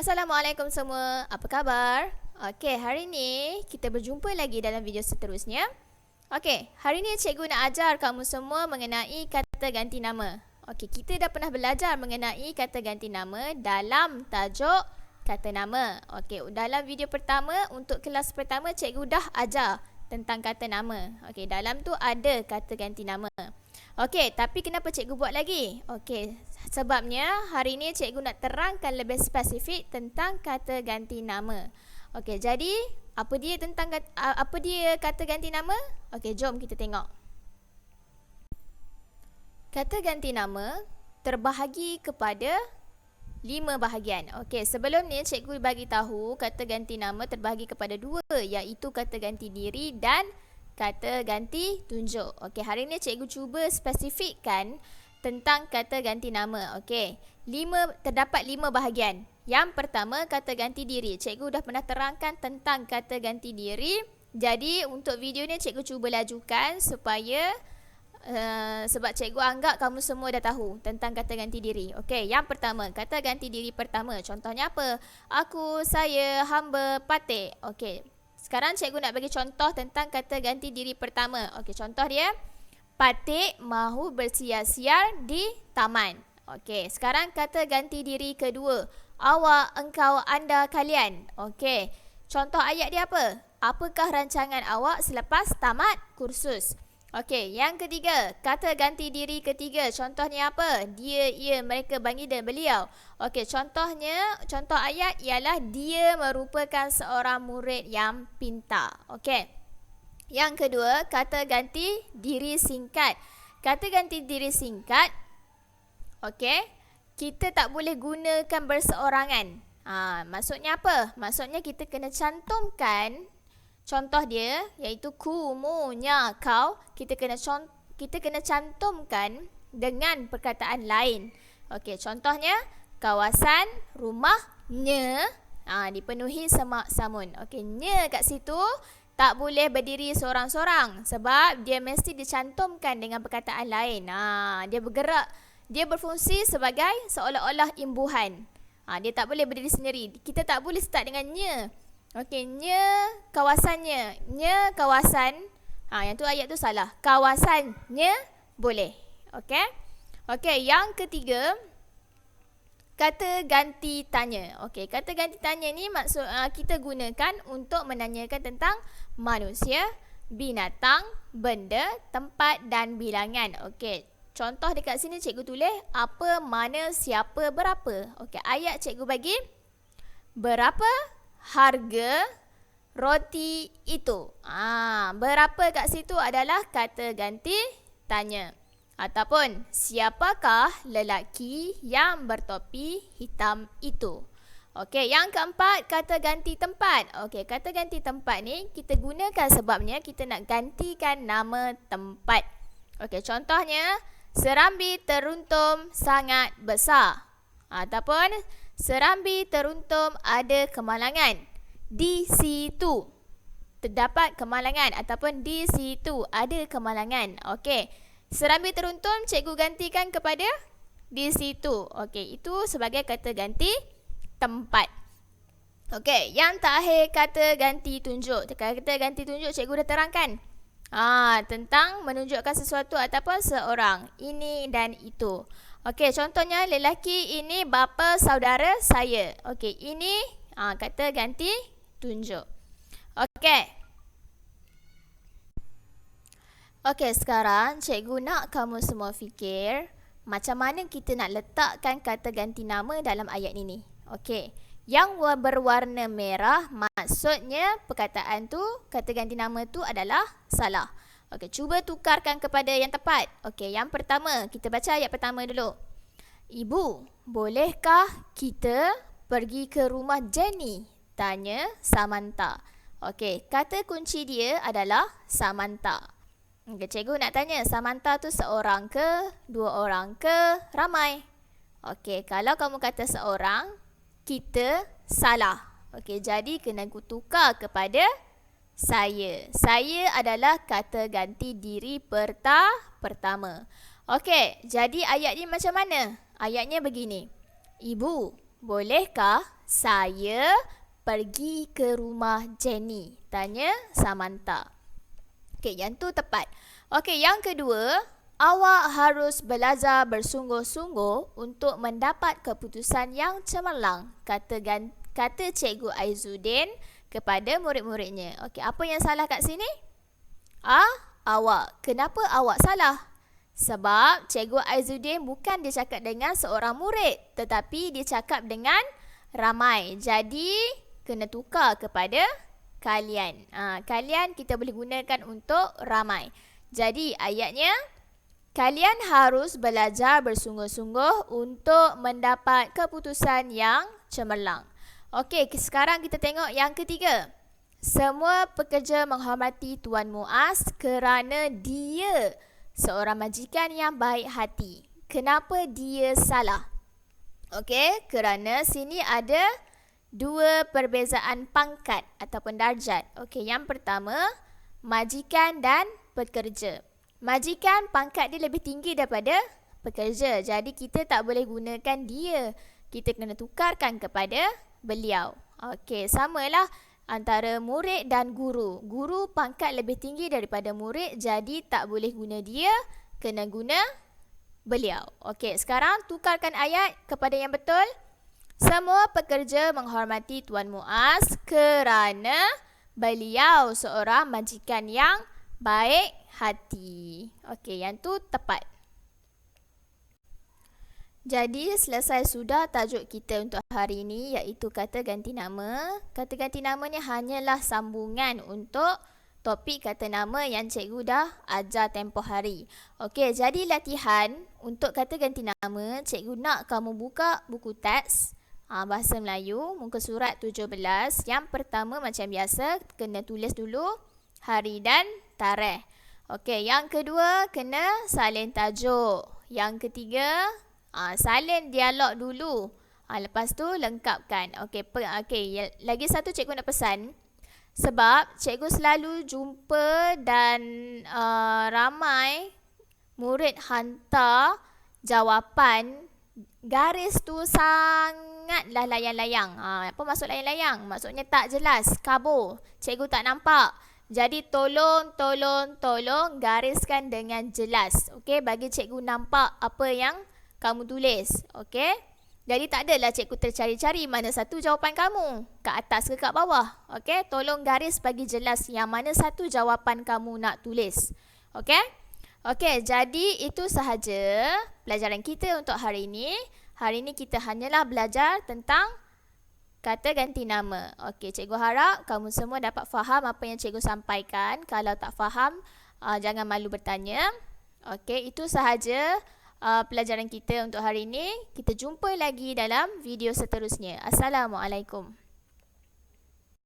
Assalamualaikum semua, apa khabar? Okey, hari ni kita berjumpa lagi dalam video seterusnya. Okey, hari ni cikgu nak ajar kamu semua mengenai kata ganti nama. Okey, kita dah pernah belajar mengenai kata ganti nama dalam tajuk kata nama. Okey, dalam video pertama untuk kelas pertama cikgu dah ajar tentang kata nama. Okey, dalam tu ada kata ganti nama. Okey, tapi kenapa cikgu buat lagi? Okey, sebabnya hari ni cikgu nak terangkan lebih spesifik tentang kata ganti nama. Okey, jadi apa dia kata ganti nama? Okey, jom kita tengok. Kata ganti nama terbahagi kepada 5 bahagian. Okey, sebelum ni cikgu bagi tahu kata ganti nama terbahagi kepada 2, iaitu kata ganti diri dan kata ganti tunjuk. Okey, hari ni cikgu cuba spesifikkan tentang kata ganti nama. Okey, terdapat 5 bahagian. Yang pertama, kata ganti diri. Cikgu dah pernah terangkan tentang kata ganti diri. Jadi untuk video ni cikgu cuba lajukan supaya sebab cikgu anggap kamu semua dah tahu tentang kata ganti diri. Okey, yang pertama, kata ganti diri pertama. Contohnya apa? Aku, saya, hamba, patik. Okey, sekarang cikgu nak bagi contoh tentang kata ganti diri pertama. Okey, contoh dia, patik mahu bersiar-siar di taman. Okey, sekarang kata ganti diri kedua. Awak, engkau, anda, kalian. Okey, contoh ayat dia apa? Apakah rancangan awak selepas tamat kursus? Okey, yang ketiga, kata ganti diri ketiga. Contohnya apa? Dia, ia, mereka, bagi dan beliau. Okey, contoh ayat ialah dia merupakan seorang murid yang pintar. Okey. Yang kedua, kata ganti diri singkat. Kata ganti diri singkat, okey, kita tak boleh gunakan berseorangan. Maksudnya apa? Maksudnya kita kena cantumkan contoh dia, iaitu ku, mu, nya, kau. Kita kena cantumkan dengan perkataan lain. Okey, contohnya kawasan rumahnya dipenuhi semak samun. Okey, nya kat situ tak boleh berdiri seorang-seorang sebab dia mesti dicantumkan dengan perkataan lain. Dia bergerak, dia berfungsi sebagai seolah-olah imbuhan. Dia tak boleh berdiri sendiri. Kita tak boleh start dengan nya. Okey, nya kawasannya, nya kawasan. Yang tu ayat tu salah. Kawasannya boleh. Okey. Okey, yang ketiga, kata ganti tanya. Okey, kata ganti tanya ni maksud kita gunakan untuk menanyakan tentang manusia, binatang, benda, tempat dan bilangan. Okey, contoh dekat sini cikgu tulis apa, mana, siapa, berapa. Okey, ayat cikgu bagi berapa harga roti itu. Berapa kat situ adalah kata ganti tanya. Ataupun siapakah lelaki yang bertopi hitam itu. Okey, yang keempat, kata ganti tempat. Okey, kata ganti tempat ni kita gunakan sebabnya kita nak gantikan nama tempat. Okey, contohnya Serambi Teruntum sangat besar. Ataupun Serambi Teruntum ada kemalangan. Di situ terdapat kemalangan ataupun di situ ada kemalangan. Okey, Serambi Teruntum cikgu gantikan kepada di situ. Okey, itu sebagai kata ganti tempat. Okey, yang terakhir kata ganti tunjuk. Kata ganti tunjuk cikgu dah terangkan. Tentang menunjukkan sesuatu ataupun seorang. Ini dan itu. Okey, contohnya lelaki ini bapa saudara saya. Okey, ini kata ganti tunjuk. Okey. Okey, sekarang cikgu nak kamu semua fikir macam mana kita nak letakkan kata ganti nama dalam ayat ini. Okey, yang berwarna merah maksudnya perkataan tu, kata ganti nama tu adalah salah. Okey, cuba tukarkan kepada yang tepat. Okey, yang pertama, kita baca ayat pertama dulu. Ibu, bolehkah kita pergi ke rumah Jenny? Tanya Samantha. Okey, kata kunci dia adalah Samantha. Okey, cikgu nak tanya, Samantha tu seorang ke, dua orang ke, ramai? Okey, kalau kamu kata seorang, kita salah. Okey, jadi kena tukar kepada saya. Saya adalah kata ganti diri pertama. Okey, jadi ayat ni macam mana? Ayatnya begini. Ibu, bolehkah Saya pergi ke rumah Jenny. Tanya Samantha. Okey, yang tu tepat. Okey, yang kedua, awak harus belajar bersungguh-sungguh untuk mendapat keputusan yang cemerlang, kata Cikgu Aizuddin kepada murid-muridnya. Okey, apa yang salah kat sini? Awak. Kenapa awak salah? Sebab Cikgu Aizuddin bukan dia cakap dengan seorang murid, tetapi dia cakap dengan ramai. Jadi, kena tukar kepada kalian. Kalian kita boleh gunakan untuk ramai. Jadi, ayatnya, kalian harus belajar bersungguh-sungguh untuk mendapat keputusan yang cemerlang. Okey, sekarang kita tengok yang ketiga. Semua pekerja menghormati Tuan Muaz kerana dia seorang majikan yang baik hati. Kenapa dia salah? Okey, kerana sini ada dua perbezaan pangkat ataupun darjat. Okey, yang pertama, majikan dan pekerja. Majikan pangkat dia lebih tinggi daripada pekerja. Jadi kita tak boleh gunakan dia. Kita kena tukarkan kepada beliau. Okey, samalah antara murid dan guru. Guru pangkat lebih tinggi daripada murid, jadi tak boleh guna dia, kena guna beliau. Okey, sekarang tukarkan ayat kepada yang betul. Semua pekerja menghormati Tuan Muaz kerana beliau seorang majikan yang baik hati. Okey, yang tu tepat. Jadi selesai sudah tajuk kita untuk hari ini, iaitu kata ganti nama. Kata ganti nama ni hanyalah sambungan untuk topik kata nama yang cikgu dah ajar tempoh hari. Okey, jadi latihan untuk kata ganti nama, cikgu nak kamu buka buku teks Bahasa Melayu, muka surat 17. Yang pertama macam biasa, kena tulis dulu hari dan tarikh. Okey, yang kedua kena salin tajuk. Yang ketiga, salin dialog dulu. Lepas tu lengkapkan. Okey, lagi satu cikgu nak pesan. Sebab cikgu selalu jumpa dan ramai murid hantar jawapan, garis tu sangatlah layang-layang. Apa maksud layang-layang? Maksudnya tak jelas, kabur. Cikgu tak nampak. Jadi tolong gariskan dengan jelas. Okey, bagi cikgu nampak apa yang kamu tulis. Okey? Jadi tak adalah cikgu tercari-cari mana satu jawapan kamu, kat atas ke kat bawah. Okey? Tolong garis bagi jelas yang mana satu jawapan kamu nak tulis. Okey? Okey, jadi itu sahaja pelajaran kita untuk hari ini. Hari ini kita hanyalah belajar tentang kata ganti nama. Okey, cikgu harap kamu semua dapat faham apa yang cikgu sampaikan. Kalau tak faham, jangan malu bertanya. Okey, itu sahaja pelajaran kita untuk hari ini. Kita jumpa lagi dalam video seterusnya. Assalamualaikum.